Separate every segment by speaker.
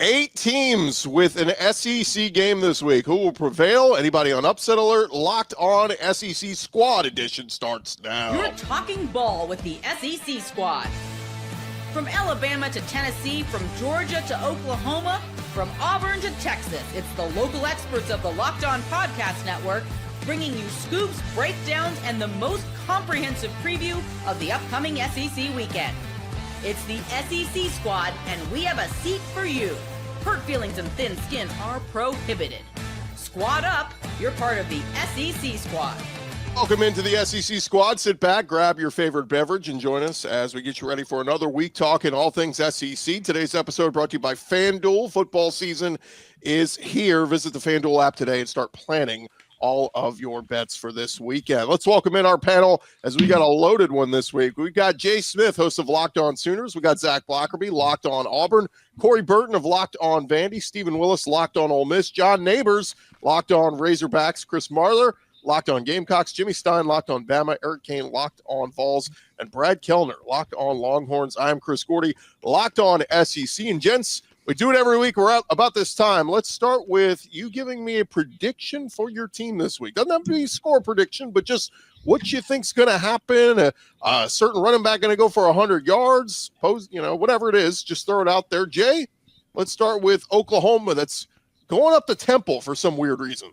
Speaker 1: 8 teams with an SEC game this week. Who will prevail? Anybody on upset alert? Locked on SEC Squad Edition starts now.
Speaker 2: You're talking ball with the SEC Squad. From Alabama to Tennessee, from Georgia to Oklahoma, from Auburn to Texas, it's the local experts of the Locked On Podcast Network bringing you scoops, breakdowns, and the most comprehensive preview of the upcoming SEC weekend. It's the SEC Squad, and we have a seat for you. Hurt feelings and thin skins are prohibited. Squad up, you're part of the SEC Squad.
Speaker 1: Welcome into the SEC Squad. Sit back, grab your favorite beverage, and join us as we get you ready for another week talking all things SEC. Today's episode brought to you by FanDuel. Football season is here. Visit the FanDuel app today and start planning all of your bets for this weekend. Let's welcome in our panel as we got a loaded one this week. We've got Jay Smith, host of Locked On Sooners. We got Zach Blackerby, Locked On Auburn. Corey Burton of Locked On Vandy. Stephen Willis, Locked On Ole Miss. John Neighbors, Locked On Razorbacks. Chris Marler, Locked On Gamecocks. Jimmy Stein, Locked On Bama. Eric Kane, Locked On Vols. And Brad Kellner, Locked On Longhorns. I'm Chris Gordy, Locked On SEC. And gents, we do it every week. We're out about this time. Let's start with you giving me a prediction for your team this week. Doesn't have to be a score prediction, but just what you think's going to happen. A certain running back going to go for 100 yards, whatever it is, just throw it out there. Jay, let's start with Oklahoma. That's going up to Temple for some weird reason.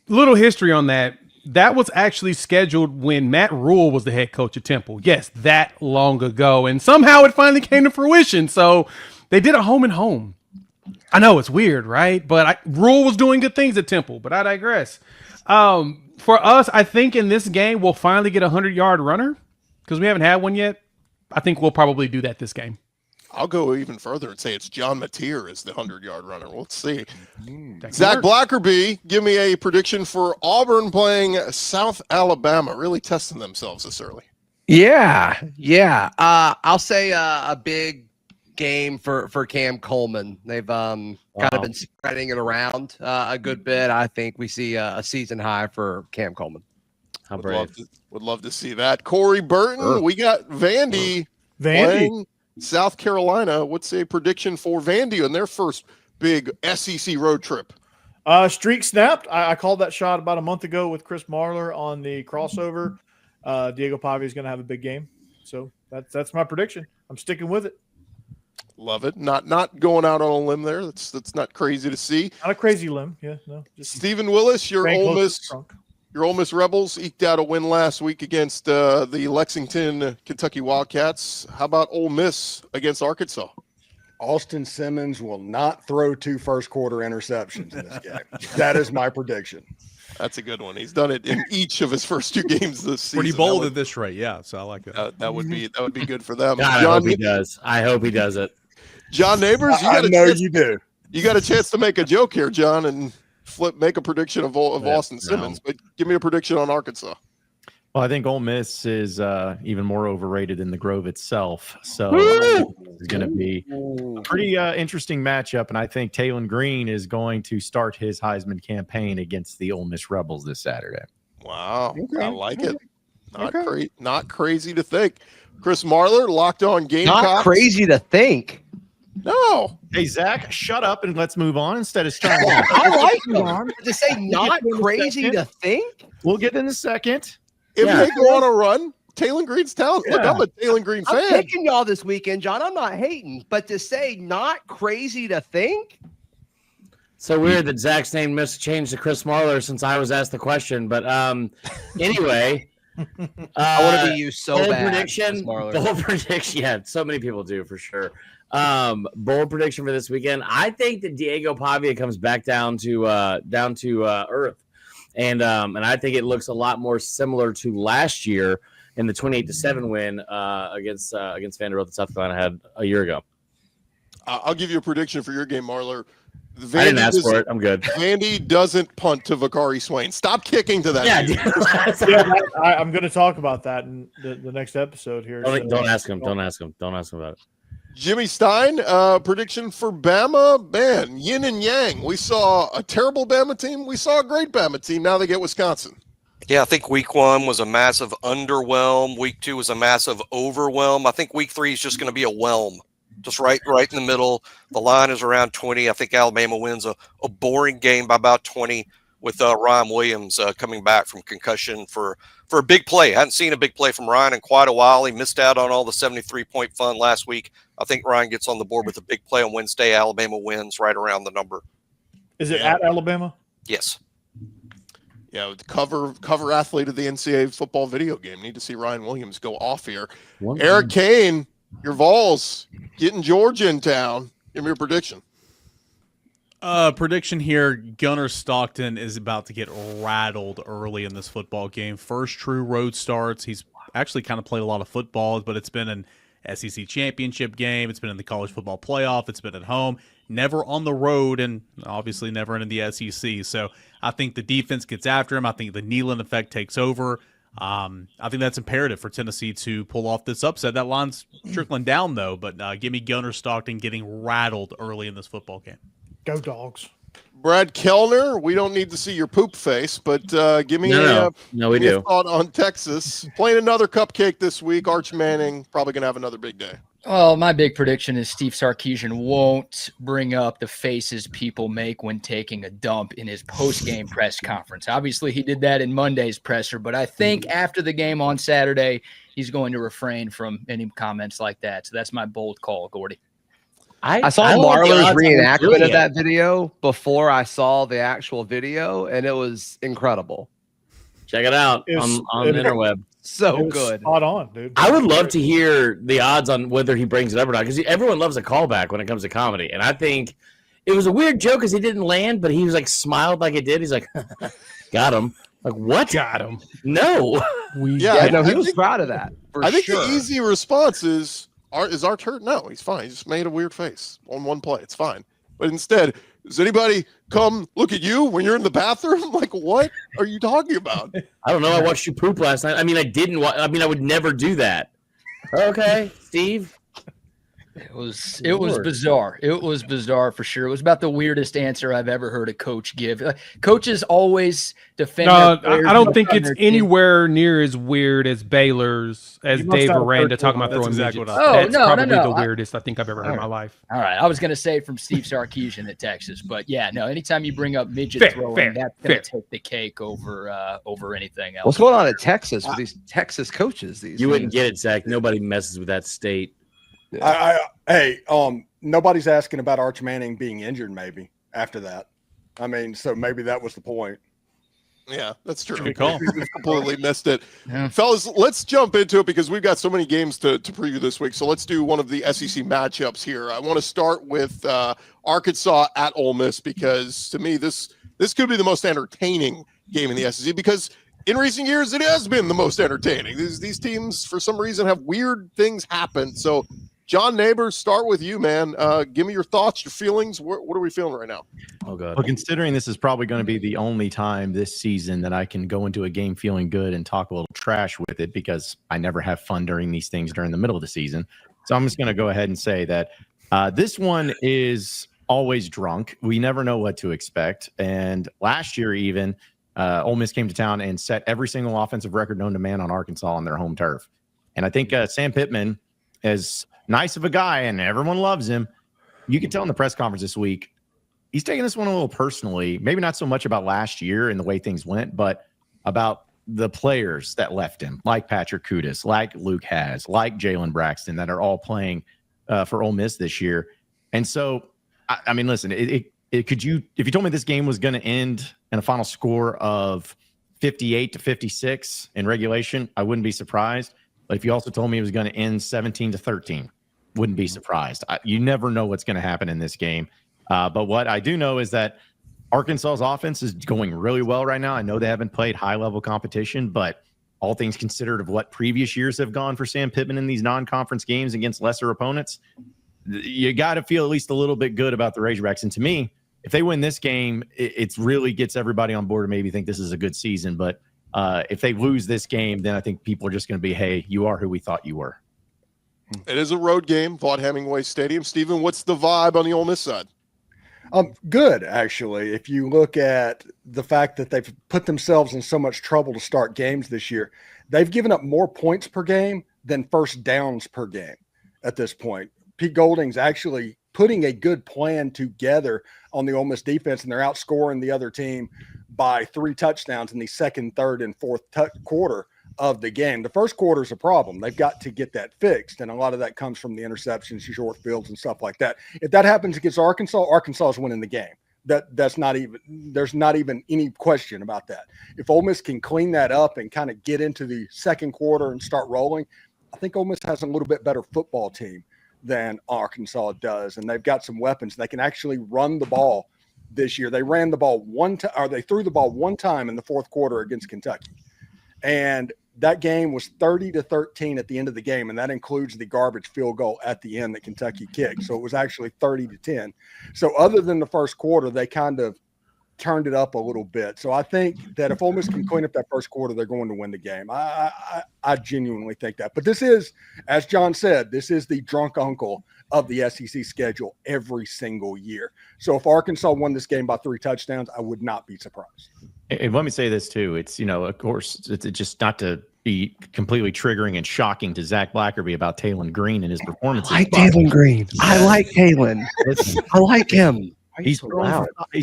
Speaker 3: Little history on that. That was actually scheduled when Matt Rule was the head coach at Temple. Yes, that long ago. And somehow it finally came to fruition. So they did a home and home. I know it's weird, right? But Rule was doing good things at Temple, but I digress. For us, I think in this game, we'll finally get a 100-yard runner because we haven't had one yet. I think we'll probably do that this game.
Speaker 1: I'll go even further and say it's John Mateer is the 100-yard runner. Let's see. Zach Blackerby, give me a prediction for Auburn playing South Alabama. Really testing themselves this early.
Speaker 4: Yeah. I'll say a big game for Cam Coleman. They've kind of been spreading it around a good bit. I think we see a season high for Cam Coleman.
Speaker 1: Would love to see that. Corey Burton, we got Vandy playing South Carolina. What's a prediction for Vandy on their first big SEC road trip?
Speaker 5: Streak snapped. I called that shot about a month ago with Chris Marler on the crossover. Diego Pavia is going to have a big game. So that's my prediction. I'm sticking with it.
Speaker 1: Love it. Not going out on a limb there. That's not crazy to see.
Speaker 5: Not a crazy limb. Yeah, no. Just
Speaker 1: Stephen Willis, your Ole Miss Rebels eked out a win last week against the Lexington Kentucky Wildcats. How about Ole Miss against Arkansas?
Speaker 6: Austin Simmons will not throw 2 first-quarter interceptions in this game. That is my prediction.
Speaker 1: That's a good one. He's done it in each of his first 2 games this season.
Speaker 7: Pretty bold at this rate, yeah. So I like it.
Speaker 1: That would be good for them.
Speaker 8: God, I hope he does. I hope he does it.
Speaker 1: John Neighbors,
Speaker 6: you do.
Speaker 1: You got a chance to make a joke here, John, and make a prediction of Austin Simmons. But give me a prediction on Arkansas.
Speaker 9: Well, I think Ole Miss is even more overrated than the Grove itself. So it's going to be a pretty interesting matchup. And I think Taylon Green is going to start his Heisman campaign against the Ole Miss Rebels this Saturday.
Speaker 1: Wow. Okay. I like it. Not crazy to think. Chris Marler, Locked On Gamecocks.
Speaker 4: Not crazy to think.
Speaker 1: No.
Speaker 9: Hey, Zach, shut up and let's move on instead of starting.
Speaker 4: I like you. To say not crazy to think?
Speaker 9: We'll get in a second.
Speaker 1: If they go on a run, Taylon Green's talented. Look, I'm a Taylon Green fan.
Speaker 4: I'm picking y'all this weekend, John. I'm not hating. But to say not crazy to think?
Speaker 8: So weird that Zach's name must change to Chris Marler since I was asked the question. But anyway.
Speaker 4: I want to be you so bad.
Speaker 8: Bold prediction. Yeah, so many people do for sure. Bold prediction for this weekend. I think that Diego Pavia comes back down to earth, and I think it looks a lot more similar to last year in the 28-7 win against Vanderbilt that South Carolina had a year ago.
Speaker 1: I'll give you a prediction for your game, Marler.
Speaker 8: I didn't ask for it. I'm good.
Speaker 1: Vandy doesn't punt to Vakari Swain. Stop kicking to that.
Speaker 5: I'm going to talk about that in the next episode here.
Speaker 8: Don't ask him. Don't ask him about it.
Speaker 1: Jimmy Stein, prediction for Bama. Man, yin and yang. We saw a terrible Bama team. We saw a great Bama team. Now they get Wisconsin.
Speaker 10: Yeah, I think week 1 was a massive underwhelm. Week 2 was a massive overwhelm. I think week 3 is just going to be a whelm. just right in the middle. The line is around 20. I think Alabama wins a boring game by about 20 with Ryan Williams coming back from concussion for a big play. I hadn't seen a big play from Ryan in quite a while. He missed out on all the 73-point fun last week. I think Ryan gets on the board with a big play on Wednesday. Alabama wins right around the number.
Speaker 5: Is it at Alabama?
Speaker 10: Yes.
Speaker 1: Yeah, the cover athlete of the NCAA football video game. Need to see Ryan Williams go off here. Eric Kane, your Vols getting Georgia in town. Give me your prediction.
Speaker 7: Prediction here, Gunnar Stockton is about to get rattled early in this football game. First true road starts. He's actually kind of played a lot of football, but it's been an SEC championship game. It's been in the college football playoff. It's been at home, never on the road, and obviously never in the SEC. So I think the defense gets after him. I think the Neyland effect takes over. I think that's imperative for Tennessee to pull off this upset. That line's trickling down, though, but give me Gunnar Stockton getting rattled early in this football game.
Speaker 5: Go Dogs.
Speaker 1: Brad Kellner, we don't need to see your poop face, but give me
Speaker 8: No, we do.
Speaker 1: a thought on Texas. Playing another cupcake this week. Arch Manning probably going to have another big day.
Speaker 11: Well, my big prediction is Steve Sarkisian won't bring up the faces people make when taking a dump in his post-game press conference. Obviously, he did that in Monday's presser, but I think after the game on Saturday, he's going to refrain from any comments like that. So that's my bold call, Gordy.
Speaker 4: I saw Marlo's reenactment of that video before I saw the actual video, and it was incredible.
Speaker 8: Check it out on the interweb.
Speaker 4: So good.
Speaker 5: Spot on, dude.
Speaker 8: I would love to hear the odds on whether he brings it up or not, because everyone loves a callback when it comes to comedy. And I think it was a weird joke because he didn't land, but he was like smiled like it did. He's like, got him. Like, what?
Speaker 3: Got him.
Speaker 8: No.
Speaker 4: He was proud of that.
Speaker 1: I think the easy response is Art hurt? No, he's fine. He just made a weird face on one play. It's fine. But instead, does anybody come look at you when you're in the bathroom? Like, what are you talking about?
Speaker 8: I don't know. I watched you poop last night. I mean, I would never do that. Okay, Steve.
Speaker 11: It was bizarre. It was bizarre for sure. It was about the weirdest answer I've ever heard a coach give. Coaches always defend.
Speaker 3: No, I don't think it's anywhere near as weird as Baylor's, as Dave Aranda talking about throwing
Speaker 7: exactly
Speaker 3: midgets.
Speaker 7: what I
Speaker 3: That's probably the weirdest I think I've ever heard in my life.
Speaker 11: All right, I was going to say from Steve Sarkisian at Texas, but yeah, no. Anytime you bring up midget throwing, that's going to take the cake over anything else.
Speaker 4: What's going on at Texas with these Texas coaches?
Speaker 8: You wouldn't get it, Zach. Nobody messes with that state.
Speaker 6: Hey, nobody's asking about Arch Manning being injured. Maybe after that, I mean, so maybe that was the point.
Speaker 1: Yeah, that's true.
Speaker 7: Good call.
Speaker 1: We completely missed it. Yeah. Fellas, let's jump into it because we've got so many games to preview this week. So let's do one of the SEC matchups here. I want to start with Arkansas at Ole Miss because to me this could be the most entertaining game in the SEC because in recent years it has been the most entertaining. These teams for some reason have weird things happen. So John Neighbors, start with you, man. Give me your thoughts, your feelings. What are we feeling right now?
Speaker 9: Oh, God. Well, considering this is probably going to be the only time this season that I can go into a game feeling good and talk a little trash with it because I never have fun during these things during the middle of the season. So I'm just going to go ahead and say that this one is always drunk. We never know what to expect. And last year even, Ole Miss came to town and set every single offensive record known to man on Arkansas on their home turf. And I think Sam Pittman is nice of a guy and everyone loves him. You can tell in the press conference this week, he's taking this one a little personally, maybe not so much about last year and the way things went, but about the players that left him, like Patrick Kudus, like Luke Has, like Jalen Braxton, that are all playing for Ole Miss this year. And so, I mean, listen, if you told me this game was going to end in a final score of 58-56 in regulation, I wouldn't be surprised. But if you also told me it was going to end 17-13, wouldn't be surprised. You never know what's going to happen in this game. But what I do know is that Arkansas's offense is going really well right now. I know they haven't played high-level competition, but all things considered of what previous years have gone for Sam Pittman in these non-conference games against lesser opponents, you got to feel at least a little bit good about the Razorbacks. And to me, if they win this game, it really gets everybody on board to maybe think this is a good season. But if they lose this game, then I think people are just going to be, hey, you are who we thought you were.
Speaker 1: It is a road game, Vaught Hemingway Stadium. Stephen, what's the vibe on the Ole Miss side?
Speaker 6: Good, actually. If you look at the fact that they've put themselves in so much trouble to start games this year, they've given up more points per game than first downs per game at this point. Pete Golding's actually putting a good plan together on the Ole Miss defense, and they're outscoring the other team by 3 touchdowns in the second, third, and fourth quarter of the game. The first quarter is a problem. They've got to get that fixed, and a lot of that comes from the interceptions, short fields, and stuff like that. If that happens against Arkansas, Arkansas is winning the game. There's not even any question about that. If Ole Miss can clean that up and kind of get into the second quarter and start rolling, I think Ole Miss has a little bit better football team than Arkansas does, and they've got some weapons. They can actually run the ball this year. They ran the ball they threw the ball one time in the fourth quarter against Kentucky, and that game was 30-13 at the end of the game, and that includes the garbage field goal at the end that Kentucky kicked. So it was actually 30-10. So other than the first quarter, they kind of turned it up a little bit. So I think that if Ole Miss can clean up that first quarter, they're going to win the game. I genuinely think that. But this is, as John said, this is the drunk uncle of the SEC schedule every single year. So if Arkansas won this game by 3 touchdowns, I would not be surprised.
Speaker 9: And let me say this too. It's, of course, it's just not to be completely triggering and shocking to Zach Blackerby about Taylon Green and his performances.
Speaker 4: I like Taylon Green. I like Taylon. I like him.
Speaker 9: He's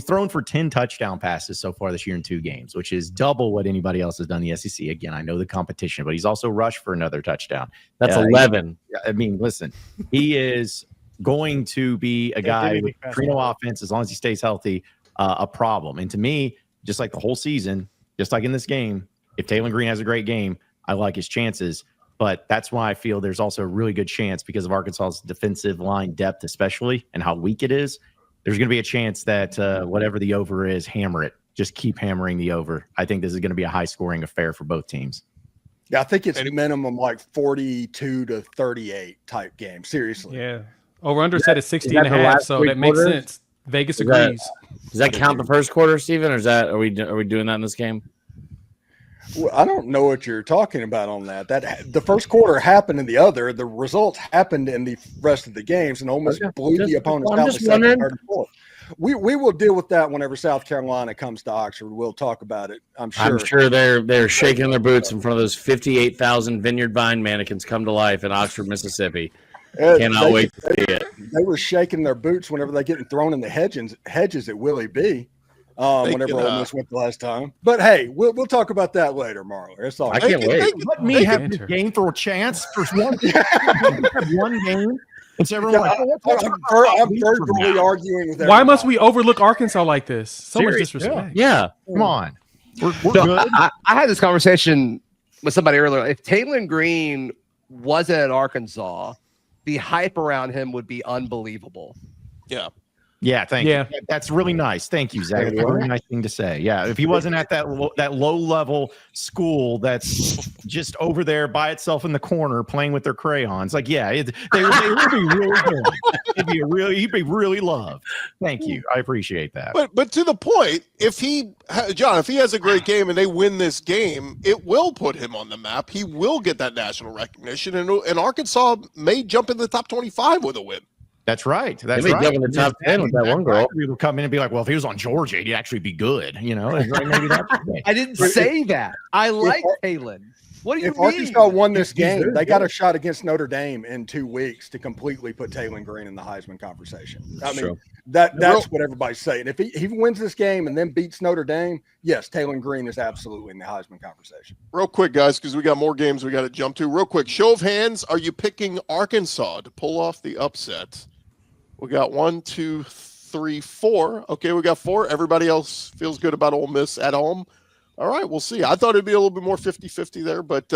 Speaker 9: thrown for 10 touchdown passes so far this year in 2 games, which is double what anybody else has done in the SEC. Again, I know the competition, but he's also rushed for another touchdown.
Speaker 8: That's 11.
Speaker 9: I mean, listen, he is going to be a guy with Trino offense, as long as he stays healthy, a problem. And to me, just like the whole season, just like in this game, if Taylon Green has a great game, I like his chances. But that's why I feel there's also a really good chance, because of Arkansas's defensive line depth especially and how weak it is, there's going to be a chance that whatever the over is, hammer it. Just keep hammering the over. I think this is going to be a high-scoring affair for both teams.
Speaker 6: Yeah, I think it's minimum like 42-38 type game. Seriously.
Speaker 3: Yeah. Over-under set is 60.5, so that makes sense. Vegas agrees.
Speaker 8: Does that count the first quarter, Steven, or are we doing that in this game?
Speaker 6: Well, I don't know what you're talking about on that. The first quarter happened in the other. The results happened in the rest of the games, and almost blew the opponents out. The second, third, and fourth. We will deal with that whenever South Carolina comes to Oxford. We'll talk about it. I'm sure
Speaker 8: they're shaking their boots in front of those 58,000 Vineyard Vine mannequins come to life in Oxford, Mississippi. Cannot wait to see it.
Speaker 6: They were shaking their boots whenever they getting thrown in the hedges at Willie B. Whenever Ole Miss went the last time. But hey, we'll talk about that later, Marler. It's all.
Speaker 8: I can't wait.
Speaker 9: Let me have the game for a chance. There's one game. It's everyone.
Speaker 6: I'm verbally arguing with everybody.
Speaker 3: Why must we overlook Arkansas like this? So much disrespect.
Speaker 8: Yeah.
Speaker 9: Come on. We're good.
Speaker 4: I had this conversation with somebody earlier. If Taylon Green wasn't at Arkansas, the hype around him would be unbelievable.
Speaker 1: Yeah.
Speaker 9: Yeah, thank you. That's really nice. Thank you, Zach. That's a very nice thing to say. Yeah, if he wasn't at that low-level school that's just over there by itself in the corner playing with their crayons, like, yeah, they would be really good. He'd be really loved. Thank you. I appreciate that.
Speaker 1: But to the point, if he has a great game and they win this game, it will put him on the map. He will get that national recognition, and Arkansas may jump in the top 25 with a win.
Speaker 9: That's right.
Speaker 8: They may jump in the top 10 with that one girl.
Speaker 9: People come in and be like, well, if he was on Georgia, he'd actually be good. Maybe that's
Speaker 4: I didn't say that. I like Taylon. What do you mean?
Speaker 6: If Arkansas won this game, they got a shot against Notre Dame in 2 weeks to completely put Taylon Green in the Heisman conversation. I mean, that's what everybody's saying. If he wins this game and then beats Notre Dame, yes, Taylon Green is absolutely in the Heisman conversation.
Speaker 1: Real quick, guys, because we got more games we got to jump to. Real quick, show of hands. Are you picking Arkansas to pull off the upset? We got 1, 2, 3, 4. Okay, we got 4. Everybody else feels good about Ole Miss at home. All right, we'll see. I thought it'd be a little bit more 50-50 there, but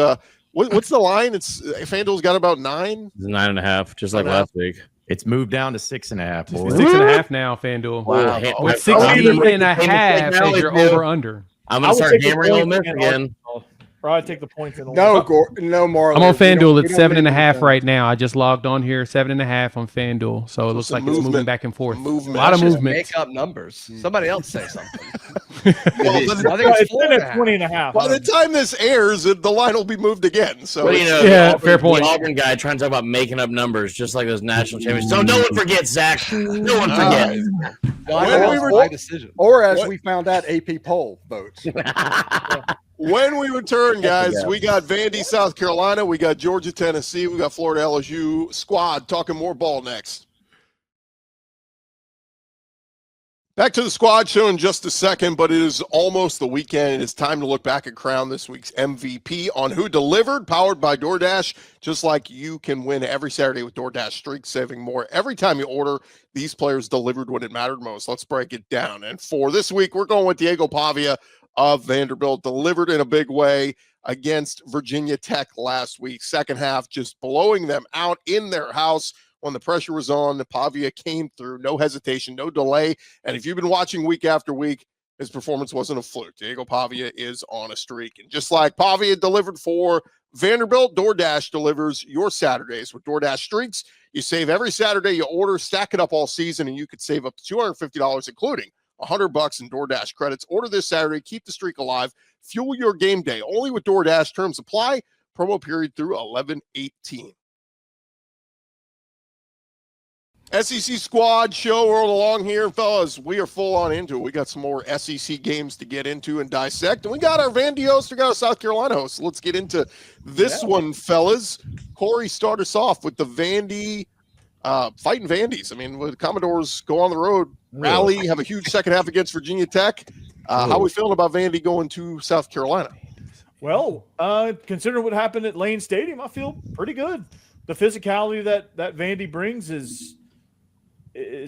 Speaker 1: what's the line? It's FanDuel's got about 9.
Speaker 8: It's 9.5, just like last week.
Speaker 9: It's moved down to 6.5.
Speaker 3: 6.5 now, FanDuel.
Speaker 8: Wow.
Speaker 3: With 16.5 as your over/under.
Speaker 8: I'm going to start hammering Ole Miss again.
Speaker 5: Probably take the points in.
Speaker 6: No, Marlon.
Speaker 3: I'm on FanDuel. It's 7.5 right now. I just logged on here. 7.5 on FanDuel. So it looks like it's moving back and forth. A lot of movement.
Speaker 4: Make up numbers. Somebody else say something.
Speaker 5: I think it's 20.5.
Speaker 1: By the time this airs, the line will be moved again. So
Speaker 3: fair point.
Speaker 8: The Auburn guy trying to talk about making up numbers, just like those national champions. So no one forgets, Zach. No one forgets.
Speaker 6: Or as we found out, AP poll votes.
Speaker 1: When we return, guys, we got Vandy, South Carolina. We got Georgia, Tennessee. We got Florida LSU squad talking more ball next. Back to the squad show in just a second, but it is almost the weekend. It's time to look back and crown this week's MVP on Who Delivered, powered by DoorDash. Just like you can win every Saturday with DoorDash Streaks, saving more every time you order. These players delivered when it mattered most. Let's break it down. And for this week, we're going with Diego Pavia of Vanderbilt. Delivered in a big way against Virginia Tech last week. Second half, just blowing them out in their house. When the pressure was on, Pavia came through, no hesitation, no delay. And if you've been watching week after week, his performance wasn't a fluke. Diego Pavia is on a streak. And just like Pavia delivered for Vanderbilt, DoorDash delivers your Saturdays with DoorDash Streaks. You save every Saturday you order, stack it up all season, and you could save up to $250, including $100 in DoorDash credits. Order this Saturday, keep the streak alive, fuel your game day. Only with DoorDash. Terms apply. Promo period through 11/18. SEC squad show rolled along here, fellas. We are full on into it. We got some more SEC games to get into and dissect. And we got our Vandy host, we got our South Carolina host. So let's get into this one, fellas. Corey, start us off with the Vandy, fighting Vandies. I mean, the Commodores go on the road, rally, have a huge second half against Virginia Tech. How are we feeling about Vandy going to South Carolina?
Speaker 5: Well, considering what happened at Lane Stadium, I feel pretty good. The physicality that Vandy brings is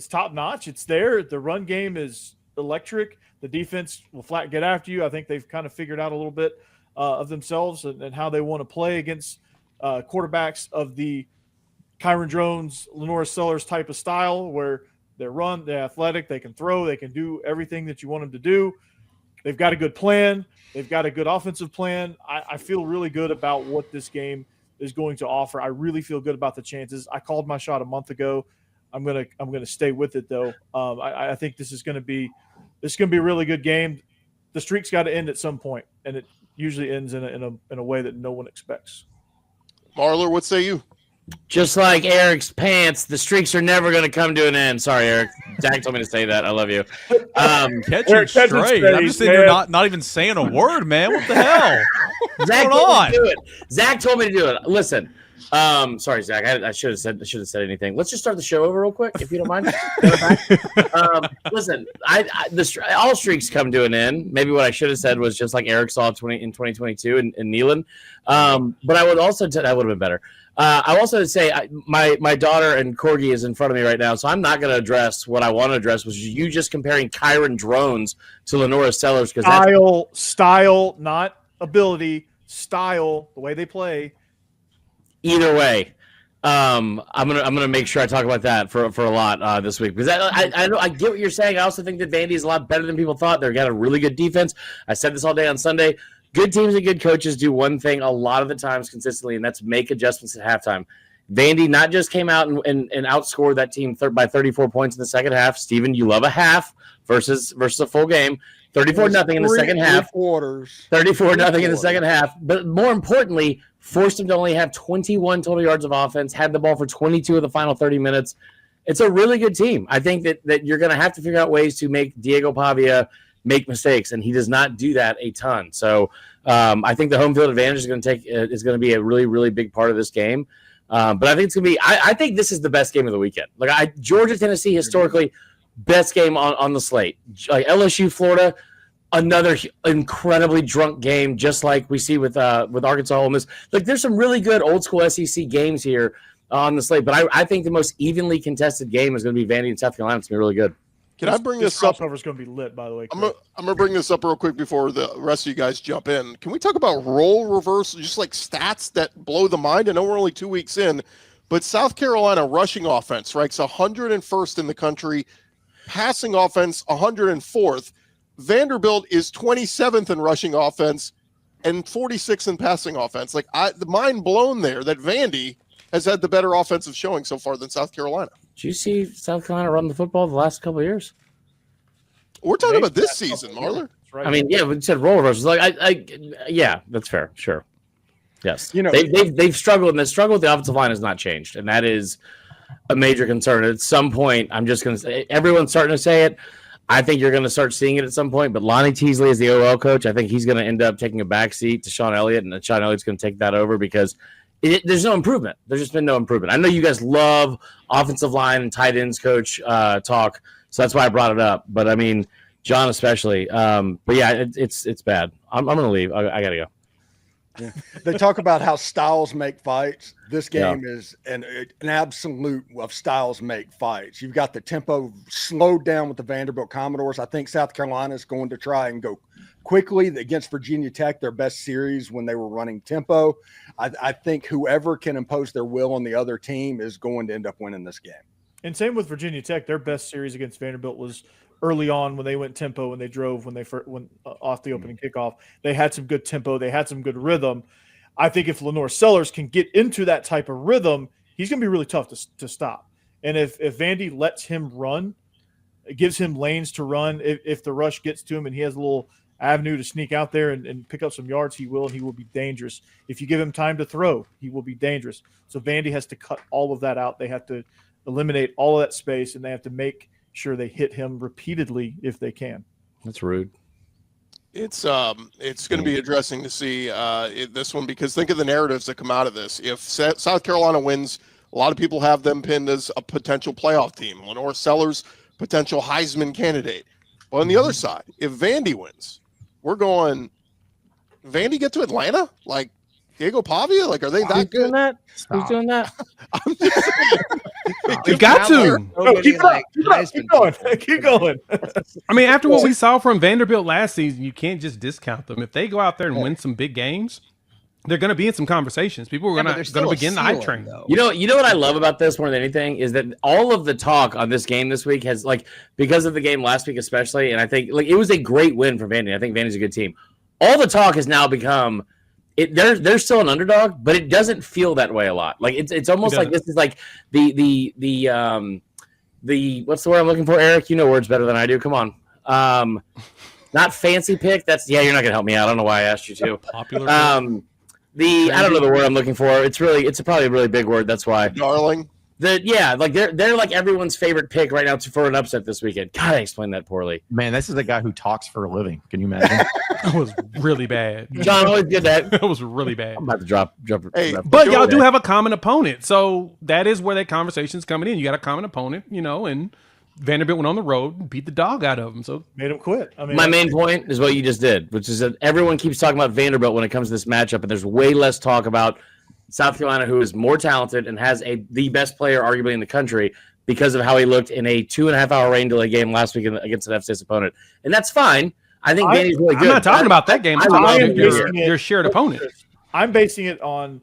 Speaker 5: top notch. It's there. The run game is electric. The defense will flat get after you. I think they've kind of figured out a little bit of themselves and how they want to play against quarterbacks of the Kyron Drones, Lenora Sellers type of style, where they run, they're athletic, they can throw, they can do everything that you want them to do. They've got a good plan. They've got a good offensive plan. I feel really good about what this game is going to offer. I really feel good about the chances. I called my shot a month ago. I'm gonna stay with it though. I think this is gonna be a really good game. The streak's got to end at some point, and it usually ends in a way that no one expects.
Speaker 1: Marler, what say you?
Speaker 8: Just like Eric's pants, the streaks are never going to come to an end. Sorry, Eric. Zach told me to say that. I love you.
Speaker 7: Catching straight. I'm just sitting here not even saying a word, man. What the hell?
Speaker 8: Zach
Speaker 7: What's going on?
Speaker 8: told me to do it. Zach told me to do it. Listen. Sorry, Zach. I should have said anything. Let's just start the show over real quick, if you don't mind. Listen, all streaks come to an end. Maybe what I should have said was just like Eric saw in 2022 in Neyland. But I would also that would have been better. I also say my daughter and Corgi is in front of me right now, so I'm not going to address what I want to address, which is you just comparing Kyron Drones to Lenora Sellers
Speaker 5: because style, not ability, style, the way they play.
Speaker 8: Either way, I'm gonna make sure I talk about that for a lot this week because I get what you're saying. I also think that Vandy is a lot better than people thought. They've got a really good defense. I said this all day on Sunday. Good teams and good coaches do one thing a lot of the times consistently, and that's make adjustments at halftime. Vandy not just came out and outscored that team by 34 points in the second half. Steven, you love a half versus a full game. 34-0 in the second half. 34-0 in the second half. But more importantly, forced them to only have 21 total yards of offense, had the ball for 22 of the final 30 minutes. It's a really good team. I think that you're going to have to figure out ways to make Diego Pavia make mistakes, and he does not do that a ton. So I think the home field advantage is going to be a really, really big part of this game. But I think it's going to be – I think this is the best game of the weekend. Georgia, Tennessee, historically, best game on the slate. Like LSU, Florida, another incredibly drunk game, just like we see with Arkansas, Ole Miss. There's some really good old-school SEC games here on the slate. But I think the most evenly contested game is going to be Vandy and South Carolina. It's going to be really good.
Speaker 1: Can I bring this up?
Speaker 5: Crossover is going to be lit, by the way.
Speaker 1: I'm going to bring this up real quick before the rest of you guys jump in. Can we talk about role reversal, just like stats that blow the mind? I know we're only 2 weeks in, but South Carolina rushing offense ranks 101st in the country, passing offense 104th. Vanderbilt is 27th in rushing offense and 46th in passing offense. The mind blown there that Vandy has had the better offensive showing so far than South Carolina.
Speaker 8: Did you see South Carolina run the football the last couple of years?
Speaker 1: We're talking about this season, Marler.
Speaker 5: Right.
Speaker 8: I mean, yeah, we said role reversals. Yeah, that's fair. Sure. Yes. They've struggled, and the struggle with the offensive line has not changed, and that is a major concern. At some point, I'm just going to say, everyone's starting to say it. I think you're going to start seeing it at some point. But Lonnie Teasley is the OL coach. I think he's going to end up taking a back seat to Sean Elliott, and Sean Elliott's going to take that over because there's no improvement. There's just been no improvement. I know you guys love offensive line and tight ends coach talk, so that's why I brought it up. But I mean, John especially. But yeah, it's bad. I'm going to leave. I got to go.
Speaker 6: Yeah. They talk about how styles make fights. This game is an absolute of styles make fights. You've got the tempo slowed down with the Vanderbilt Commodores. I think South Carolina is going to try and go quickly against Virginia Tech, their best series when they were running tempo. I think whoever can impose their will on the other team is going to end up winning this game.
Speaker 5: And same with Virginia Tech. Their best series against Vanderbilt was early on when they went tempo, when they drove, when they went off the opening kickoff. They had some good tempo. They had some good rhythm. I think if Lenore Sellers can get into that type of rhythm, he's going to be really tough to stop. And if Vandy lets him run, it gives him lanes to run. If the rush gets to him and he has a little avenue to sneak out there and pick up some yards, he will, and he will be dangerous. If you give him time to throw, he will be dangerous. So Vandy has to cut all of that out. They have to eliminate all of that space, and they have to make sure they hit him repeatedly if they can.
Speaker 8: That's rude.
Speaker 1: It's going to be interesting to see this one, because think of the narratives that come out of this. If South Carolina wins, a lot of people have them pinned as a potential playoff team. Lenore Sellers, potential Heisman candidate. But on the other side, if Vandy wins, we're going, Vandy get to Atlanta? Like Diego Pavia? Like, are they that good?
Speaker 8: Doing that? Who's doing that?
Speaker 3: You got to.
Speaker 5: Keep going. Keep going.
Speaker 3: I mean, after what we saw from Vanderbilt last season, you can't just discount them. If they go out there and win some big games, they're going to be in some conversations. People are going to begin the hype train.
Speaker 8: You know what I love about this more than anything is that all of the talk on this game this week has, like, because of the game last week especially, and I think like it was a great win for Vandy. I think Vandy's a good team. All the talk has now become they're still an underdog, but it doesn't feel that way a lot. Like it's almost like this is like the what's the word I'm looking for, Eric? You know words better than I do. Come on. Not fancy pick. That's you're not gonna help me out. I don't know why I asked you to.
Speaker 3: Popular.
Speaker 8: I don't know the word I'm looking for. It's probably a really big word. That's why.
Speaker 1: Darling.
Speaker 8: Like they're like everyone's favorite pick right now for an upset this weekend. God, I explained that poorly.
Speaker 9: Man, this is a guy who talks for a living. Can you imagine?
Speaker 3: That was really bad.
Speaker 8: John always did that.
Speaker 3: That was really bad.
Speaker 8: I'm about to drop.
Speaker 1: Hey,
Speaker 3: But y'all do have a common opponent, so that is where that conversation's coming in. You got a common opponent, and Vanderbilt went on the road and beat the dog out of them. So
Speaker 5: made him quit. I mean,
Speaker 8: my main point is what you just did, which is that everyone keeps talking about Vanderbilt when it comes to this matchup, and there's way less talk about South Carolina, who is more talented and has the best player arguably in the country because of how he looked in a 2.5-hour rain delay game last week against an FCS opponent. And that's fine. I think Vandy's really good.
Speaker 3: I'm not talking about that game. I'm talking about your shared opponent.
Speaker 5: I'm basing it on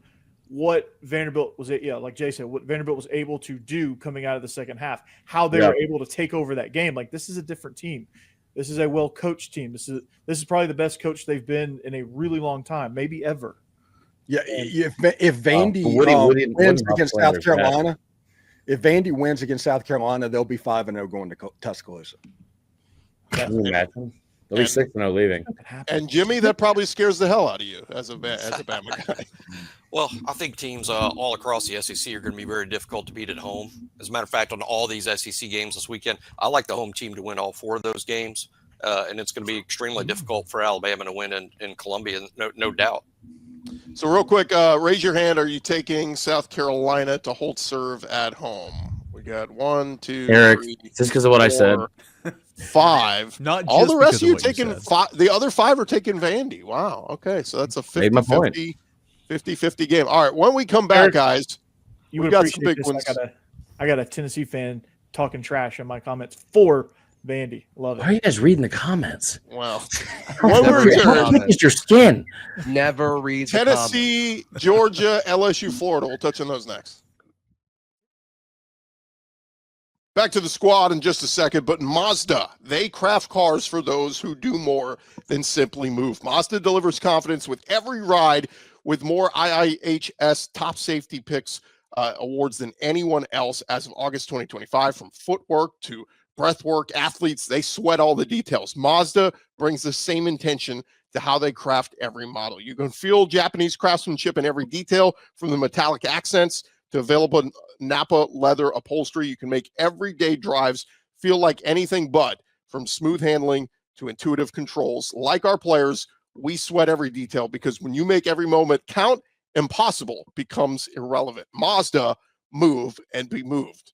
Speaker 5: what Vanderbilt was, like Jay said, what Vanderbilt was able to do coming out of the second half, how they were able to take over that game. Like, this is a different team. This is a well-coached team. This is probably the best coach they've been in a really long time, maybe ever.
Speaker 6: Yeah, if Vandy wins against South Carolina, if Vandy wins against South Carolina, they'll be 5-0 going to Tuscaloosa.
Speaker 8: Can you imagine? They'll be 6-0 leaving.
Speaker 1: And Jimmy, that probably scares the hell out of you as a Bama guy.
Speaker 10: Well, I think teams all across the SEC are going to be very difficult to beat at home. As a matter of fact, on all these SEC games this weekend, I like the home team to win all 4 of those games, and it's going to be extremely difficult for Alabama to win in Columbia, no doubt.
Speaker 1: So real quick, raise your hand. Are you taking South Carolina to hold serve at home? We got 1, 2,
Speaker 8: Eric,
Speaker 1: 3,
Speaker 8: just because of what
Speaker 1: 4,
Speaker 8: I said.
Speaker 1: 5.
Speaker 7: Not
Speaker 1: all
Speaker 7: just
Speaker 1: the rest of you
Speaker 7: because of what you
Speaker 1: taking 5. The other 5 are taking Vandy. Wow. Okay, so that's a 50-50 game. All right, when we come back,
Speaker 5: Eric,
Speaker 1: guys, we got some big ones.
Speaker 5: I got a Tennessee fan talking trash in my comments for Vandy. Love it.
Speaker 8: Why are you guys reading the comments?
Speaker 1: Well, when we return,
Speaker 8: it's your skin.
Speaker 4: Never read the
Speaker 1: Tennessee, Georgia, LSU, Florida. We'll touch on those next. Back to the squad in just a second, but Mazda, they craft cars for those who do more than simply move. Mazda delivers confidence with every ride, with more IIHS top safety picks awards than anyone else as of August 2025. From footwork to breathwork, athletes, they sweat all the details. Mazda brings the same intention to how they craft every model. You can feel Japanese craftsmanship in every detail, from the metallic accents to available Napa leather upholstery. You can make everyday drives feel like anything but. From smooth handling to intuitive controls, like our players, we sweat every detail because when you make every moment count, impossible becomes irrelevant. Mazda, move and be moved.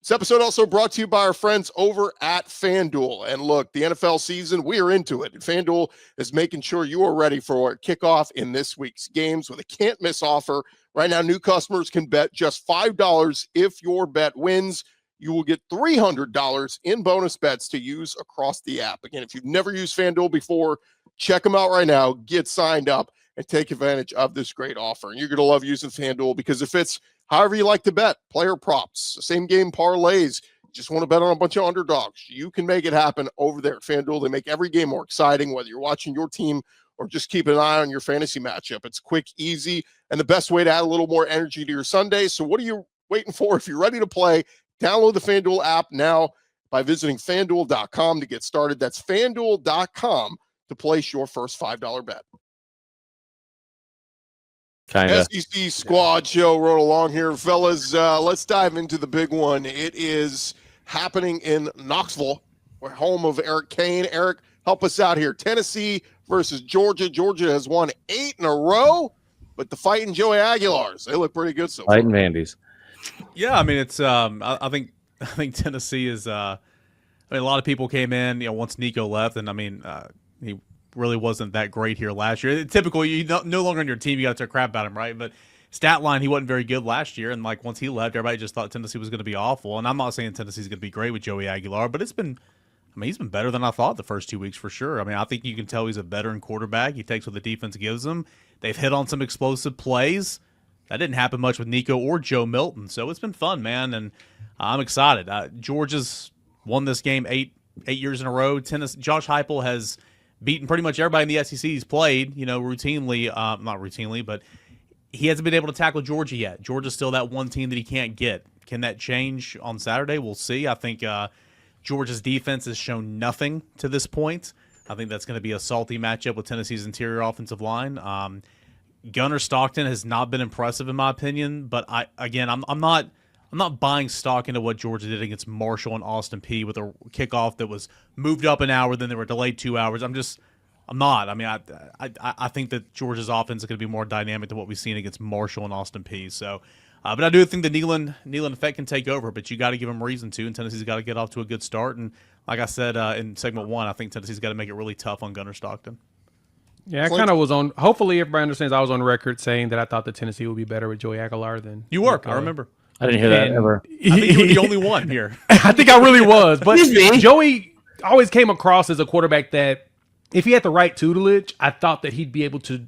Speaker 1: This episode also brought to you by our friends over at FanDuel. And look, the NFL season, we are into it. FanDuel is making sure you are ready for kickoff in this week's games with a can't-miss offer. Right now, new customers can bet just $5. If your bet wins, you will get $300 in bonus bets to use across the app. Again, if you've never used FanDuel before, check them out right now. Get signed up and take advantage of this great offer. And you're going to love using FanDuel because if it's however you like to bet, player props, same game parlays, just want to bet on a bunch of underdogs, you can make it happen over there at FanDuel. They make every game more exciting, whether you're watching your team or just keep an eye on your fantasy matchup. It's quick, easy, and the best way to add a little more energy to your Sunday. So what are you waiting for? If you're ready to play, download the FanDuel app now by visiting FanDuel.com to get started. That's FanDuel.com to place your first $5 bet. SEC Squad Show rolling along here, fellas. Let's dive into the big one. It is happening in Knoxville, where home of Eric Kane. Eric, help us out here. Tennessee versus Georgia. Georgia has won 8 in a row, but the fighting Joey Aguilars, they look pretty good so far.
Speaker 8: Fighting Vandy's.
Speaker 7: Yeah, I mean it's. I think Tennessee is. I mean, a lot of people came in, once Nico left, and I mean, he really wasn't that great here last year. Typical, you no longer on your team, you got to talk crap about him, right? But stat line, he wasn't very good last year, and like once he left, everybody just thought Tennessee was going to be awful. And I'm not saying Tennessee's going to be great with Joey Aguilar, but he's been better than I thought the first 2 weeks for sure. I mean, I think you can tell he's a veteran quarterback. He takes what the defense gives him. They've hit on some explosive plays. That didn't happen much with Nico or Joe Milton, so it's been fun, man, and I'm excited. Georgia's won this game eight years in a row. Josh Heupel has beaten pretty much everybody in the SEC he's played, routinely. Not routinely, but he hasn't been able to tackle Georgia yet. Georgia's still that one team that he can't get. Can that change on Saturday? We'll see. I think Georgia's defense has shown nothing to this point. I think that's going to be a salty matchup with Tennessee's interior offensive line. Gunnar Stockton has not been impressive in my opinion, but I'm not buying stock into what Georgia did against Marshall and Austin Peay with a kickoff that was moved up an hour, then they were delayed 2 hours. I'm not. I mean, I think that Georgia's offense is going to be more dynamic than what we've seen against Marshall and Austin Peay. So, but I do think the Neyland effect can take over, but you got to give them reason to, and Tennessee's got to get off to a good start. And like I said in segment 1, I think Tennessee's got to make it really tough on Gunnar Stockton.
Speaker 3: Yeah, I kind of was on. Hopefully, everybody understands I was on record saying that I thought that Tennessee would be better with Joey Aguilar than
Speaker 7: you were. I remember.
Speaker 8: I didn't hear that ever.
Speaker 7: I think you were the only one here.
Speaker 3: I think I really was. But Joey always came across as a quarterback that, if he had the right tutelage, I thought that he'd be able to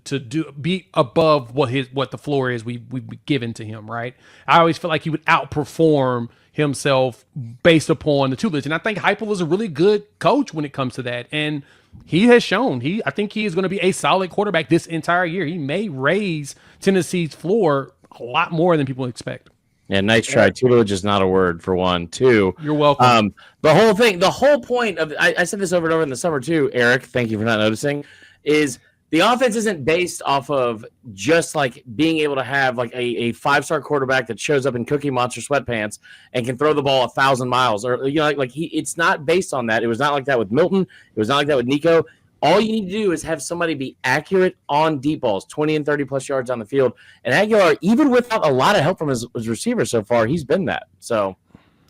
Speaker 3: be above what the floor is we've given to him. Right. I always felt like he would outperform himself based upon the tutelage, and I think Heupel is a really good coach when it comes to that, and he has shown I think he is going to be a solid quarterback this entire year. He may raise Tennessee's floor a lot more than people expect.
Speaker 8: Yeah, nice try. Tutelage is not a word for one. 2,
Speaker 3: you're welcome.
Speaker 8: The whole point of I said this over and over in the summer too, Eric. Thank you for not noticing. Is the offense isn't based off of just like being able to have like a 5-star quarterback that shows up in Cookie Monster sweatpants and can throw the ball 1,000 miles, or it's not based on that. It was not like that with Milton. It was not like that with Nico. All you need to do is have somebody be accurate on deep balls, 20 and 30 plus yards on the field. And Aguilar, even without a lot of help from his receivers so far, he's been that. So,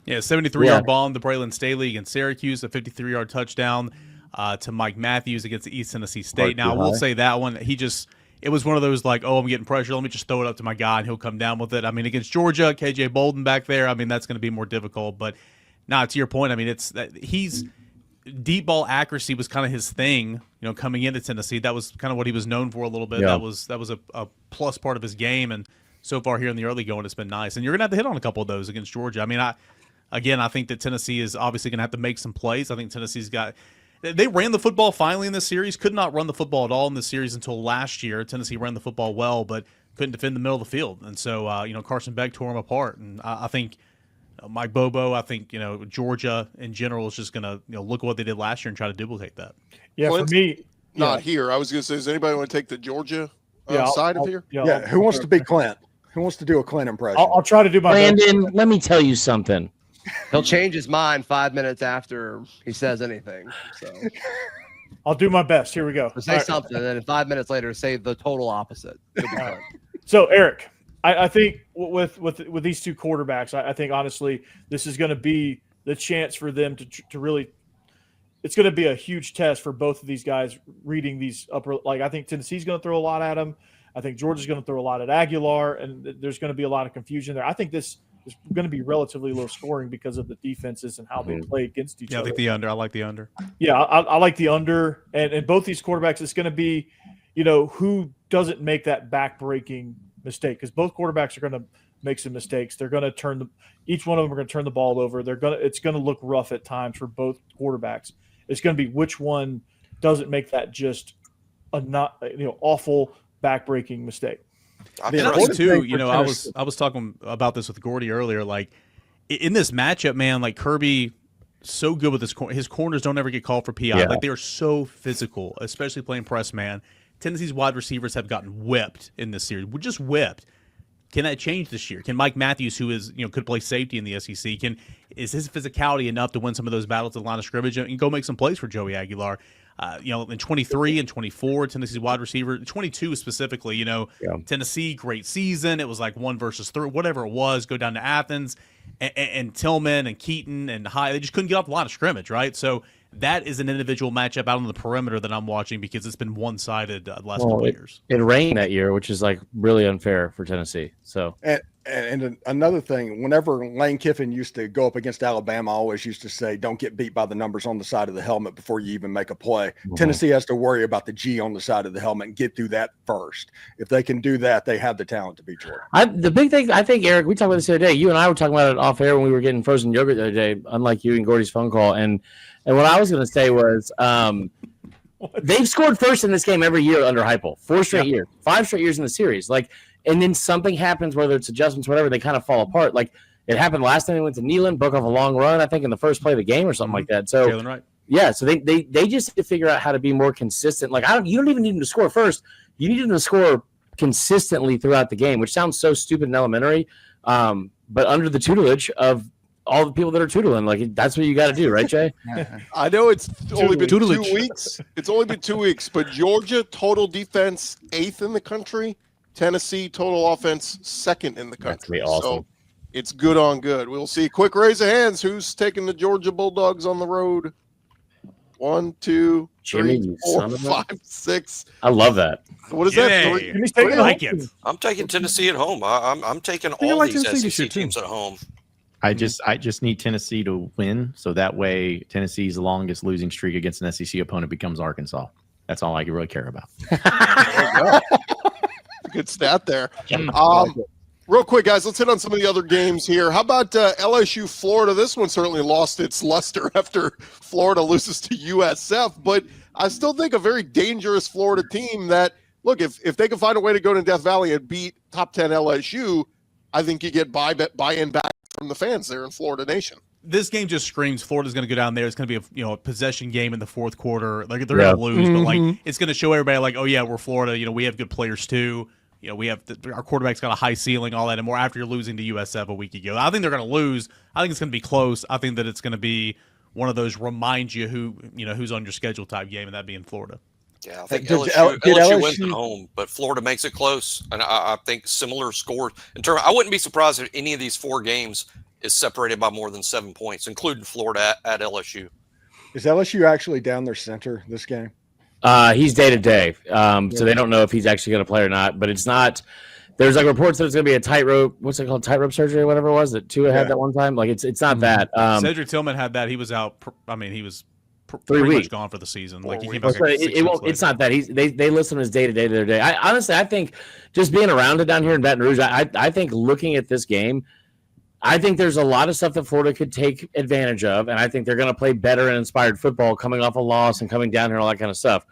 Speaker 7: yeah, 73-yard bomb to Braylon Staley against Syracuse, a 53-yard touchdown to Mike Matthews against the East Tennessee State. Now, I will say that one, it was one of those like, I'm getting pressure, let me just throw it up to my guy and he'll come down with it. I mean, against Georgia, KJ Bolden back there, I mean, that's going to be more difficult. But to your point, I mean, he's deep ball accuracy was kind of his thing, coming into Tennessee. That was kind of what he was known for a little bit. Yeah. That was a plus part of his game, and so far here in the early going, it's been nice. And you're gonna have to hit on a couple of those against Georgia. I mean, I think that Tennessee is obviously gonna have to make some plays. I think Tennessee's they ran the football finally in this series. Could not run the football at all in this series until last year. Tennessee ran the football well, but couldn't defend the middle of the field, and so Carson Beck tore him apart. And I think Mike Bobo, I think Georgia in general is just gonna look at what they did last year and try to duplicate that.
Speaker 5: Yeah,
Speaker 1: Clint,
Speaker 5: for me,
Speaker 1: not here. I was gonna say, does anybody want to take the Georgia side of here?
Speaker 6: Yeah, who wants to be Clint? Who wants to do a Clint impression?
Speaker 5: I'll try to do my
Speaker 8: Brandon,
Speaker 5: best.
Speaker 8: let me tell you something.
Speaker 4: He'll change his mind 5 minutes after he says anything. So
Speaker 5: I'll do my best. Here we go.
Speaker 4: say something, and then 5 minutes later, say the total opposite. It'll be fun.
Speaker 5: So, Eric, I think with these two quarterbacks, I think honestly, this is going to be the chance for them to really. It's going to be a huge test for both of these guys reading these upper. Like I think Tennessee's going to throw a lot at them. I think Georgia's going to throw a lot at Aguilar, and there's going to be a lot of confusion there. I think this is going to be relatively low scoring because of the defenses and how they play against each other.
Speaker 7: I think the under. I like the under.
Speaker 5: Yeah, I like the under, and both these quarterbacks. It's going to be, who doesn't make that back-breaking mistake, because both quarterbacks are going to make some mistakes. They're going to each one of them are going to turn the ball over. It's going to look rough at times for both quarterbacks. It's going to be which one doesn't make that just awful back-breaking mistake.
Speaker 7: And I think too, I was talking about this with Gordy earlier. Like in this matchup, man, like Kirby, so good with his corners don't ever get called for PI.
Speaker 9: Yeah.
Speaker 7: Like they are so physical, especially playing press man. Tennessee's wide receivers have gotten whipped in this series. We're just whipped. Can that change this year? Can Mike Matthews, who is could play safety in the SEC, is his physicality enough to win some of those battles at the line of scrimmage and go make some plays for Joey Aguilar? In 23 and 24, Tennessee's wide receiver, 22 specifically, Tennessee, great season. It was like 1 versus 3, whatever it was, go down to Athens and Tillman and Keaton and High. They just couldn't get off the line of scrimmage, right? So that is an individual matchup out on the perimeter that I'm watching because it's been one-sided the last couple of years.
Speaker 8: It rained that year, which is like really unfair for Tennessee. So
Speaker 6: And another thing, whenever Lane Kiffin used to go up against Alabama, I always used to say, don't get beat by the numbers on the side of the helmet before you even make a play. Mm-hmm. Tennessee has to worry about the G on the side of the helmet and get through that first. If they can do that, they have the talent to beat Georgia.
Speaker 8: The big thing, I think, Eric, we talked about this the other day. You and I were talking about it off air when we were getting frozen yogurt the other day, unlike you and Gordy's phone call. And what I was going to say was they've scored first in this game every year under Heupel. 4 straight years, 5 straight years in the series. And then something happens, whether it's adjustments, whatever, they kind of fall apart. Like it happened last time they went to Neyland, broke off a long run, I think, in the first play of the game or something like that. So,
Speaker 7: right.
Speaker 8: Yeah, so they just need to figure out how to be more consistent. Like you don't even need them to score first. You need them to score consistently throughout the game, which sounds so stupid and elementary, but under the tutelage of all the people that are tootling, like that's what you got to do, right, Jay?
Speaker 1: I know it's only been 2 weeks. It's only been 2 weeks, but Georgia total defense 8th in the country. Tennessee total offense 2nd in the country.
Speaker 8: That's awesome.
Speaker 1: So it's good on good. We'll see. Quick raise of hands. Who's taking the Georgia Bulldogs on the road? 1, 2, 3, 4, 5, 6.
Speaker 8: I love that.
Speaker 1: What is that? 3?
Speaker 7: I like it.
Speaker 10: I'm taking Tennessee at home. I'm taking all these SEC teams at home.
Speaker 9: I just need Tennessee to win, so that way Tennessee's longest losing streak against an SEC opponent becomes Arkansas. That's all I really care about.
Speaker 1: Good stat there. Real quick, guys, let's hit on some of the other games here. How about LSU Florida? This one certainly lost its luster after Florida loses to USF, but I still think a very dangerous Florida team that, look, if they can find a way to go to Death Valley and beat top 10 LSU, I think you get buy-in back from the fans there in Florida Nation.
Speaker 7: This game just screams Florida's going to go down there. It's going to be a possession game in the fourth quarter. Like they're going to lose, but it's going to show everybody like, oh yeah, we're Florida. We have good players too. We have our quarterback's got a high ceiling, all that, and more. After you're losing to USF a week ago, I think they're going to lose. I think it's going to be close. I think that it's going to be one of those remind you who's on your schedule type game, and that being Florida.
Speaker 10: Yeah, I think LSU wins at home, but Florida makes it close, and I think similar scores. I wouldn't be surprised if any of these 4 games is separated by more than 7 points, including Florida at LSU.
Speaker 6: Is LSU actually down their center this game?
Speaker 8: He's day to day, so they don't know if he's actually going to play or not. But it's not. There's like reports that it's going to be a tightrope. What's it called? Tightrope surgery or whatever it was that Tua had that one time. Like it's not that.
Speaker 7: Cedric Tillman had that. He was out. He was
Speaker 8: 3
Speaker 7: pretty
Speaker 8: weeks
Speaker 7: much gone for the season. Like he came
Speaker 8: back. It's not that. They list him as day to day to their day. I think just being around it down here in Baton Rouge, I think looking at this game, I think there's a lot of stuff that Florida could take advantage of, and I think they're going to play better and inspired football coming off a loss and coming down here and all that kind of stuff.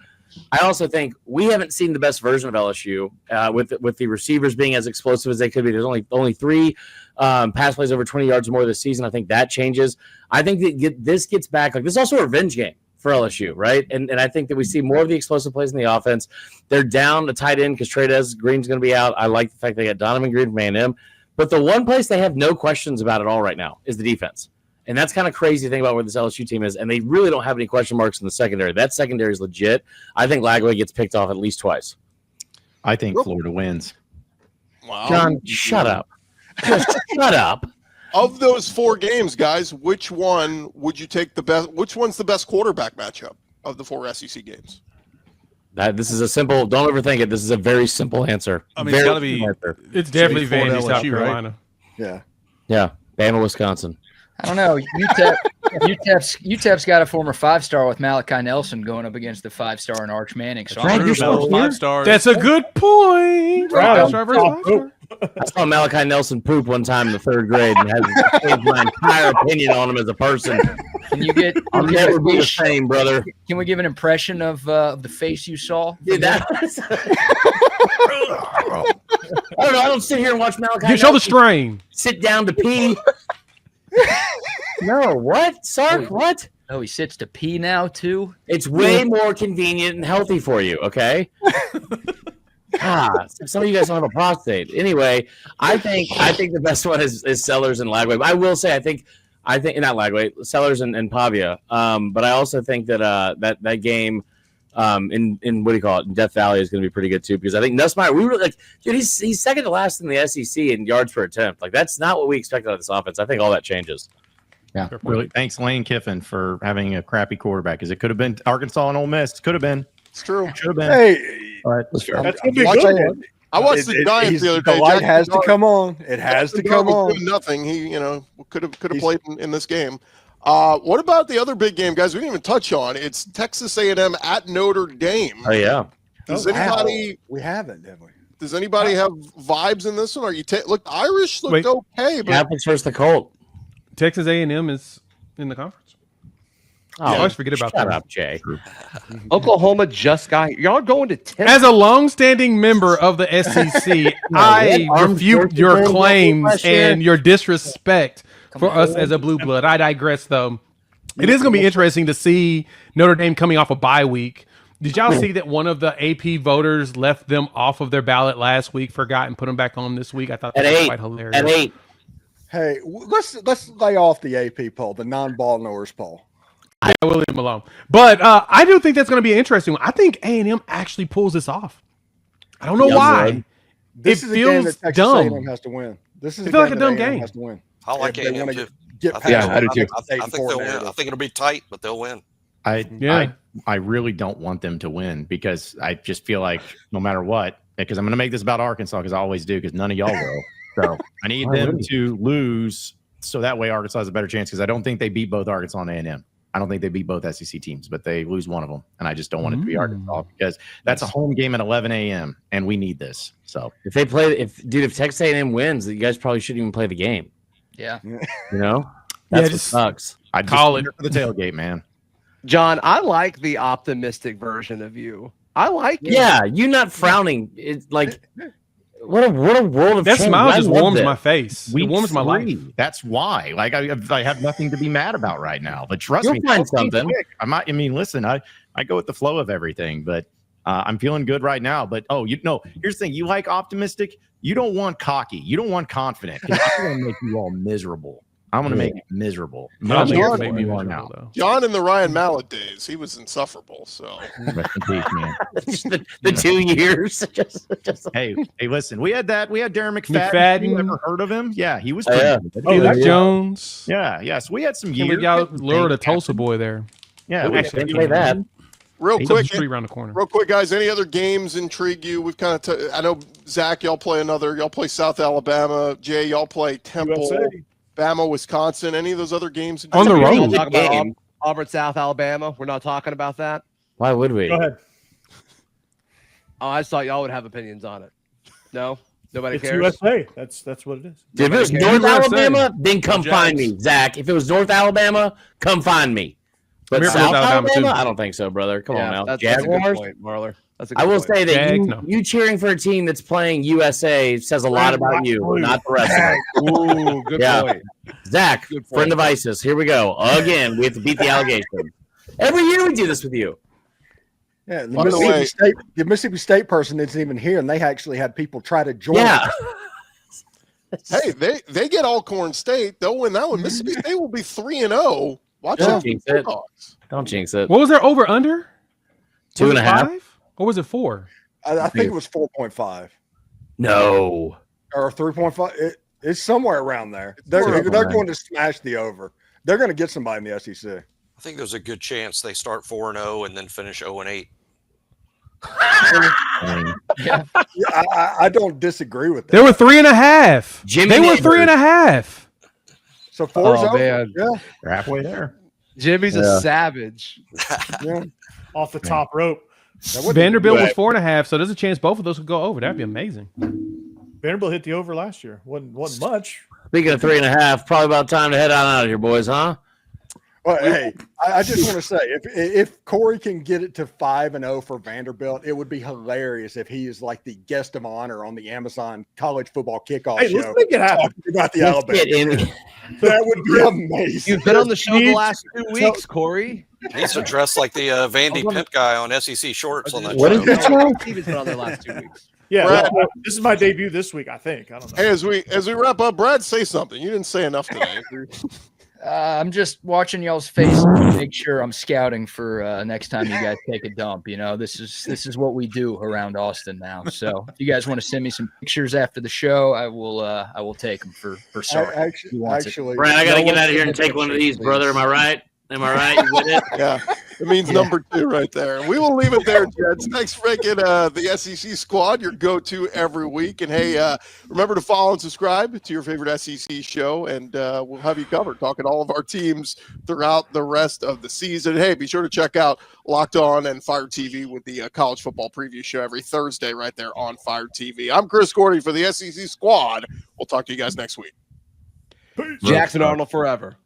Speaker 8: I also think we haven't seen the best version of LSU with the receivers being as explosive as they could be. There's only 3 pass plays over 20 yards or more this season. I think that changes. I think that this gets back. Like this is also a revenge game for LSU, right? And I think that we see more of the explosive plays in the offense. They're down a tight end because Trey'Dez Green's going to be out. I like the fact they got Donovan Green from A&M. But the one place they have no questions about at all right now is the defense. And that's kind of crazy to think about where this LSU team is. And they really don't have any question marks in the secondary. That secondary is legit. I think Lagway gets picked off at least twice.
Speaker 9: I think Florida wins.
Speaker 1: Wow.
Speaker 8: John, shut up. Just shut up.
Speaker 1: Of those 4 games, guys, which one would you take the best? Which one's the best quarterback matchup of the 4 SEC games?
Speaker 8: This is a simple. Don't overthink it. This is a very simple answer.
Speaker 7: I mean, it's got to be.
Speaker 3: It's definitely
Speaker 7: Florida,
Speaker 3: Vandy, South
Speaker 7: LSU, right?
Speaker 3: Carolina.
Speaker 6: Yeah.
Speaker 8: Yeah, Bama, Wisconsin.
Speaker 11: I don't know. UTEP's got a former 5-star with Malachi Nelson going up against the 5-star and Arch Manning. So
Speaker 8: Right, you're so
Speaker 7: Those 5 stars.
Speaker 3: That's a good point.
Speaker 5: Right.
Speaker 3: 5-star versus 5-star.
Speaker 8: I saw Malachi Nelson poop one time in the 3rd grade and has changed my entire opinion on him as a person.
Speaker 11: Can you get?
Speaker 8: I'll never be the same, brother.
Speaker 11: Can we give an impression of the face you saw?
Speaker 8: Dude, that was... I don't know. I don't sit here and watch Malachi
Speaker 3: You show the
Speaker 8: Nelson
Speaker 3: strain.
Speaker 8: sit down to pee. No, what? Sark, what?
Speaker 11: Oh, he sits to pee now too.
Speaker 8: It's way more convenient and healthy for you, okay? Some of you guys don't have a prostate. Anyway, I think the best one is Sellers and Lagway. But I will say I think not Lagway, Sellers and Pavia. But I also think that that game in what do you call it, in Death Valley is going to be pretty good too, because I think Nussmeier, we were like, dude, he's second to last in the SEC in yards per attempt. Like, that's not what we expect out of this offense. I think all that changes.
Speaker 9: Yeah, really. Thanks, Lane Kiffin, for having a crappy quarterback, because it could have been Arkansas and Ole Miss. Could have been.
Speaker 1: It's true.
Speaker 9: Should have been.
Speaker 6: Hey,
Speaker 9: But
Speaker 5: That's going to be a
Speaker 6: watching
Speaker 5: good one.
Speaker 1: I watched the Giants the other day.
Speaker 6: The light
Speaker 1: Jackson
Speaker 6: has to
Speaker 1: Dart-
Speaker 6: come on. It has to come
Speaker 1: was
Speaker 6: on.
Speaker 1: doing nothing. He, could have played in this game. What about the other big game, guys? We didn't even touch on. It's Texas A&M at Notre Dame.
Speaker 8: Oh yeah.
Speaker 1: Does
Speaker 6: Wow.
Speaker 1: anybody?
Speaker 6: We haven't, have we?
Speaker 1: Does anybody have vibes in this one? Are you look Irish looked
Speaker 3: Wait.
Speaker 1: okay, but
Speaker 8: Catholics versus the Colt.
Speaker 3: Texas A&M is in the conference.
Speaker 8: Oh,
Speaker 3: I always forget about
Speaker 8: shut
Speaker 3: that.
Speaker 8: up, Jay.
Speaker 4: Oklahoma just got y'all going to 10.
Speaker 3: As a long-standing member of the SEC, I
Speaker 8: Armed
Speaker 3: refute
Speaker 8: forces
Speaker 3: your
Speaker 8: games
Speaker 3: claims
Speaker 8: last year.
Speaker 3: and your disrespect for us as a blue blood. I digress, though. It is going to be interesting to see Notre Dame coming off a bye week. Did y'all see that one of the AP voters left them off of their ballot last week, forgot, and put them back on this week? I thought that was quite hilarious.
Speaker 8: At 8.
Speaker 6: Hey, let's lay off the AP poll, the non-ball knowers poll.
Speaker 3: Yeah, we'll leave him alone. But I do think that's going to be an interesting one. I think A&M actually pulls this off. I don't know
Speaker 8: Yeah,
Speaker 3: why.
Speaker 8: right.
Speaker 6: This
Speaker 3: It
Speaker 6: is a game that
Speaker 3: feels
Speaker 6: Texas
Speaker 3: dumb.
Speaker 6: A&M has to win. This is
Speaker 3: It
Speaker 6: a
Speaker 3: feels
Speaker 6: game
Speaker 3: like a
Speaker 6: that
Speaker 3: dumb
Speaker 6: A&M
Speaker 3: game.
Speaker 6: has to win.
Speaker 10: I like
Speaker 6: If they
Speaker 10: A&M
Speaker 6: wanna
Speaker 10: too.
Speaker 6: Get
Speaker 10: I
Speaker 6: past
Speaker 10: think,
Speaker 9: Yeah, I do
Speaker 10: I,
Speaker 9: too.
Speaker 10: I think they'll win. I think it'll be tight, but they'll win.
Speaker 3: Yeah.
Speaker 9: I really don't want them to win, because I just feel like no matter what, because I'm going to make this about Arkansas, because I always do, because none of y'all will. So I need them to lose, so that way Arkansas has a better chance, because I don't think they beat both Arkansas and A&M. I don't think they beat both SEC teams, but they lose one of them, and I just don't want it to be Arkansas, because that's a home game at 11 a.m. and we need this. So
Speaker 8: If Texas A&M wins, you guys probably shouldn't even play the game.
Speaker 11: Yeah.
Speaker 8: You know, that's what
Speaker 3: just
Speaker 8: sucks.
Speaker 9: I just
Speaker 3: Call it.
Speaker 9: here for the tailgate, man.
Speaker 4: John, I like the optimistic version of you. I like it.
Speaker 8: Yeah, you not frowning. It's like what a world of
Speaker 3: That
Speaker 8: change.
Speaker 3: smile
Speaker 8: I
Speaker 3: just
Speaker 8: love
Speaker 3: warms
Speaker 8: this.
Speaker 3: my face. It warms my life.
Speaker 9: That's why. Like I have nothing to be mad about right now. But trust
Speaker 8: You'll
Speaker 9: me,
Speaker 8: find
Speaker 9: I'll think
Speaker 8: something.
Speaker 9: quick. Listen, I go with the flow of everything, but I'm feeling good right now. But here's the thing: you like optimistic. You don't want cocky. You don't want confident. 'Cause I'm going to make you all miserable. I'm going to make you miserable.
Speaker 3: John
Speaker 9: You're
Speaker 3: made me
Speaker 9: where you are
Speaker 3: miserable,
Speaker 9: now.
Speaker 3: though.
Speaker 1: John in the Ryan Mallett days, he was insufferable. So
Speaker 9: Rest in peace, man.
Speaker 8: Just the 2 years. just
Speaker 9: Hey, listen, we had Darren McFadden.
Speaker 3: McFadden.
Speaker 9: You ever heard of him? Yeah, he was
Speaker 8: Oh,
Speaker 9: pretty
Speaker 8: yeah.
Speaker 9: good.
Speaker 3: Felix Jones.
Speaker 9: Yeah. So we had some
Speaker 3: Can't
Speaker 9: years.
Speaker 3: believe y'all lured a Tulsa boy there.
Speaker 9: Yeah,
Speaker 8: Ooh,
Speaker 9: actually,
Speaker 8: didn't say that.
Speaker 1: real
Speaker 3: He's up the
Speaker 1: quick,
Speaker 3: street around the corner.
Speaker 1: guys. Any other games intrigue you? We've kind of. I know Zach, y'all play South Alabama. Jay, y'all play Temple.
Speaker 5: USA.
Speaker 1: Bama, Wisconsin. Any of those other games?
Speaker 3: On the
Speaker 4: We're
Speaker 3: road.
Speaker 4: not talking about
Speaker 8: Game.
Speaker 4: Auburn, South Alabama. We're not talking about that.
Speaker 8: Why would we?
Speaker 5: Go ahead.
Speaker 4: Oh, I just thought y'all would have opinions on it. No, nobody
Speaker 5: It's
Speaker 4: cares.
Speaker 5: USA. That's what it is.
Speaker 8: If it was
Speaker 4: Nobody
Speaker 8: North
Speaker 3: cares.
Speaker 8: Alabama, then come
Speaker 7: Jags.
Speaker 8: find me, Zach. If it was North Alabama, come find me. But
Speaker 3: We're from
Speaker 8: South
Speaker 3: Alabama,
Speaker 8: Alabama,
Speaker 3: too.
Speaker 8: I don't think so, brother. Come on now,
Speaker 4: That's a good
Speaker 8: Jaguars.
Speaker 4: point, Marler. That's a good
Speaker 8: I will
Speaker 4: point.
Speaker 8: say that
Speaker 3: Jags, no.
Speaker 8: you cheering for a team that's playing USA says a lot about you, not the rest of us.
Speaker 4: Ooh, good
Speaker 8: Yeah.
Speaker 4: point.
Speaker 8: Zach,
Speaker 4: Good point.
Speaker 8: friend of ISIS. Here we go again. We have to beat the allegation. Every year we do this with you.
Speaker 6: Yeah,
Speaker 1: By the way-
Speaker 6: the Mississippi State person isn't even here, and they actually had people try to join.
Speaker 8: Yeah.
Speaker 1: Hey, they get Alcorn State. They'll win that one. Mississippi State will be 3-0. Watch out for the Bulldogs.
Speaker 8: Don't jinx it.
Speaker 3: What was their over under?
Speaker 8: 2.5.
Speaker 3: Or was it 4?
Speaker 6: I think it was 4.5
Speaker 8: No.
Speaker 6: or 3.5. It's somewhere around there. They're going to smash the over. They're going to get somebody in the SEC.
Speaker 10: I think there's a good chance they start 4-0 and then finish 0-8.
Speaker 11: Yeah.
Speaker 6: I don't disagree with that.
Speaker 3: They were 3.5.
Speaker 8: Jimmy
Speaker 3: They were
Speaker 8: Neighbors.
Speaker 3: 3.5.
Speaker 6: So 4's over.
Speaker 12: man.
Speaker 6: Yeah.
Speaker 9: We're halfway there.
Speaker 12: Jimmy's a savage.
Speaker 6: Yeah.
Speaker 5: Off the top rope.
Speaker 6: That would be
Speaker 3: Vanderbilt
Speaker 6: good.
Speaker 3: was 4.5, so there's a chance both of those could go over. That'd be amazing.
Speaker 5: Vanderbilt hit the over last year. Wasn't much.
Speaker 8: Speaking of 3.5, probably about time to head on out of here, boys, huh?
Speaker 6: Well, hey, I just want to say, if Corey can get it to 5-0 for Vanderbilt, it would be hilarious if he is like the guest of honor on the Amazon College Football Kickoff
Speaker 5: Hey,
Speaker 6: show
Speaker 5: let's make it happen.
Speaker 6: talking about the
Speaker 8: Let's
Speaker 6: Alabama.
Speaker 8: get in.
Speaker 6: That would be amazing.
Speaker 12: You've been on the show the last 2 weeks, Corey.
Speaker 10: He's dressed like the Vandy Pimp guy on SEC Shorts on that
Speaker 9: What
Speaker 10: show.
Speaker 9: is that show?
Speaker 12: Steven's been on there the last 2 weeks.
Speaker 5: Yeah,
Speaker 1: Brad.
Speaker 5: well, this is my debut this week, I think. I don't know.
Speaker 1: Hey, as we wrap up, Brad, say something. You didn't say enough today.
Speaker 11: I'm just watching y'all's face to make sure I'm scouting for next time you guys take a dump. You know, this is what we do around Austin now. So if you guys want to send me some pictures after the show, I will take them for Sark.
Speaker 6: Actually,
Speaker 8: Brad, I got to
Speaker 11: No
Speaker 8: get
Speaker 11: one
Speaker 8: out of here
Speaker 11: send
Speaker 8: and
Speaker 11: me
Speaker 8: take one of
Speaker 11: pictures,
Speaker 8: these, brother. Am I right? Am I right? You with it?
Speaker 1: Yeah, it means number 2 right there. We will leave it there, Jets. Thanks for making the SEC squad your go-to every week. And hey, remember to follow and subscribe to your favorite SEC show, and we'll have you covered talking all of our teams throughout the rest of the season. Hey, be sure to check out Locked On and Fire TV with the college football preview show every Thursday right there on Fire TV. I'm Chris Gordy for the SEC squad. We'll talk to you guys next week.
Speaker 12: Jackson Arnold forever.